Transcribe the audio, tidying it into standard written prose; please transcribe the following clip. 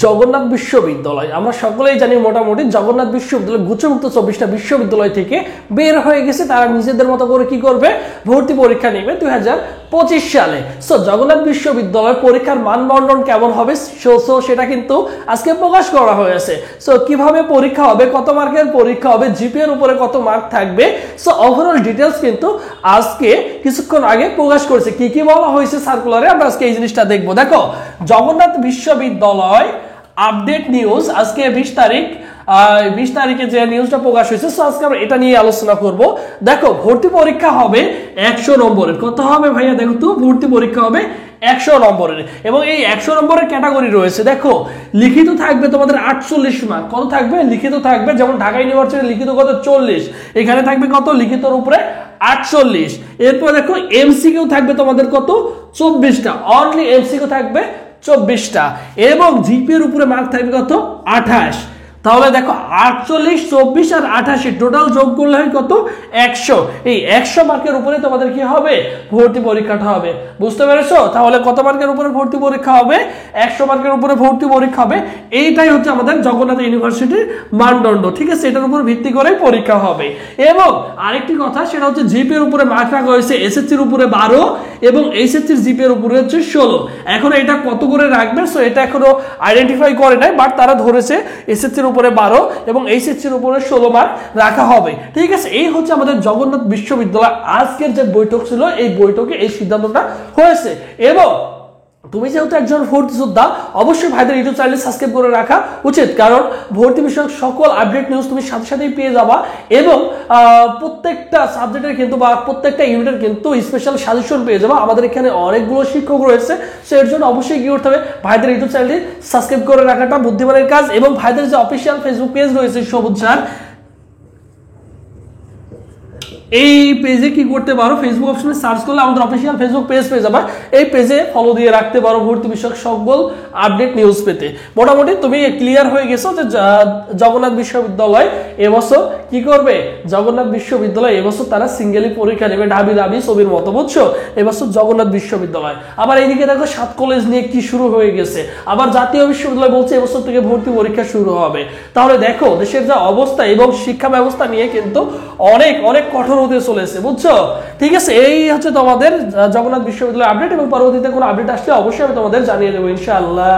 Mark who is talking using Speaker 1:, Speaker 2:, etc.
Speaker 1: জগন্নাথ বিশ্ববিদ্যালয়, আমরা সকলেই জানি মোটামুটি জগন্নাথ বিশ্ববিদ্যালয় গুচ্ছমুক্ত 24টা বিশ্ববিদ্যালয় থেকে বের হয়ে গেছে। তারা নিজেদের মতো করে কি করবে, ভর্তি পরীক্ষা নেবে 2025 সালে। সো জগন্নাথ বিশ্ববিদ্যালয়ের পরীক্ষার মানবন্টন কেমন হবে সেটা কিন্তু আজকে প্রকাশ করা হয়েছে। সো কিভাবে পরীক্ষা হবে, কত মার্কের পরীক্ষা হবে, জিপিএ এর উপরে কত মার্ক থাকবে, সো ওভারঅল ডিটেইলস কিন্তু আজকে কিছুক্ষণ আগে প্রকাশ করেছে। কি কি বলা হয়েছে সার্কুলারে, আমরা আজকে এই জিনিসটা দেখবো। দেখো, জগন্নাথ বিশ্ববিদ্যালয় আপডেট নিউজ আজকে 20 তারিখে যে নিউজটা প্রকাশ হয়েছে, সো আজকে আমরা এটা নিয়ে আলোচনা করব। দেখো, ভর্তি পরীক্ষা হবে 100 নম্বরের। কত হবে ভাইয়া, দেখো তো, ভর্তি পরীক্ষা হবে 100 নম্বরের এবং এই 100 নম্বরের ক্যাটাগরি রয়েছে। দেখো, লিখিত থাকবে তোমাদের 48 মার্ক। কত থাকবে, লিখিত থাকবে, যেমন ঢাকা ইউনিভার্সিটি লিখিত কত 40, এখানে থাকবে কত, লিখিতর উপরে 48। এরপর দেখো এমসিকিউ থাকবে তোমাদের কত, 24টা, অনলি এমসিকিউ থাকবে 24টা এবং জিপিএ এর উপরে মার্ক থাকবে কত, 28। তাহলে দেখো 48, 24 আর 28 টোটাল যোগ করলে হয় কত, 100। এই 100 মার্কের উপরে তোমাদের কি হবে, ভর্তি পরীক্ষাটা হবে। বুঝতে পেরেছো? তাহলে কত মার্কের উপরে ভর্তি পরীক্ষা হবে, 100 মার্কের উপরে ভর্তি পরীক্ষা হবে। এইটাই হচ্ছে আমাদের জগন্নাথ ইউনিভার্সিটির মানদণ্ড, ঠিক আছে? এটার উপর ভিত্তি করে পরীক্ষা হবে। এবং আরেকটি কথা, সেটা হচ্ছে জিপিএ এর উপরে মার্ক রাখা হয়েছে এসএসসি এর উপরে 12 এবং এইচএসসি এর জিপিএ এর উপরে হচ্ছে 16। এখন এটা কত করে রাখবে, সো এটা এখনো আইডেন্টিফাই করে নাই, বাট তারা ধরেছে এসএসসি এর উপরে 12 এবং এইচএসসি এর উপরে 16 মার্ক রাখা হবে, ঠিক আছে? এই হচ্ছে আমাদের জগন্নাথ বিশ্ববিদ্যালয় আজকের যে বৈঠক ছিল, এই বৈঠকে এই সিদ্ধান্তটা হয়েছে। এবং তুমি যেহেতু একজন ভর্তি যোদ্ধা, অবশ্যই ভাইদের ইউটিউব চ্যানেল সাবস্ক্রাইব করে রাখা উচিত, কারণ ভর্তি বিষয়ক সকল আপডেট নিউজ তুমি সাথে সাথেই পেয়ে যাবা এবং প্রত্যেকটা সাবজেক্টের কিন্তু বা প্রত্যেকটা ইউনিটের কিন্তু স্পেশাল সাজেশন পেয়ে যাবা। আমাদের এখানে অনেকগুলো শিক্ষক রয়েছে, সো এর জন্য অবশ্যই কি করতে হবে, ভাইদের ইউটিউব চ্যানেলটি সাবস্ক্রাইব করে রাখাটা বুদ্ধিমানের কাজ। এবং ভাইদের যে অফিসিয়াল ফেসবুক পেজ রয়েছে সবুজ স্যার, এই পেজে কি করতে পারো, ফেসবুক অপশনে সার্চ করলে আমাদের অফিসিয়াল ফেসবুক পেজ পেয়ে যাবে। এই পেজে ফলো দিয়ে রাখতে পারো ভর্তি বিষয়ক সকল আপডেট নিউজ পেতে। মোটামুটি তুমি ক্লিয়ার হয়ে গেছো যে জগন্নাথ বিশ্ববিদ্যালয় এবছর কি করবে, জগন্নাথ বিশ্ববিদ্যালয় এবছর তারা সিঙ্গেলি পরীক্ষা নেবে, ঢাবি ঢাবি ছবির মতো, বুঝছো? এবছর জগন্নাথ বিশ্ববিদ্যালয়। আবার এইদিকে দেখো 7 কলেজ নিয়ে কি শুরু হয়ে গেছে, আবার জাতীয় বিশ্ববিদ্যালয় বলছে এবছর থেকে ভর্তি পরীক্ষা শুরু হবে। তাহলে দেখো দেশের যা অবস্থা এবং শিক্ষা ব্যবস্থা নিয়ে কিন্তু অনেক অনেক কঠোর হতে চলেছে, বুঝছো? ঠিক আছে, এই হচ্ছে তোমাদের জগন্নাথ বিশ্ববিদ্যালয় আপডেট এবং পরবর্তীতে কোনো আপডেট আসলে অবশ্যই আমি তোমাদের জানিয়ে দেবো ইনশাআল্লাহ।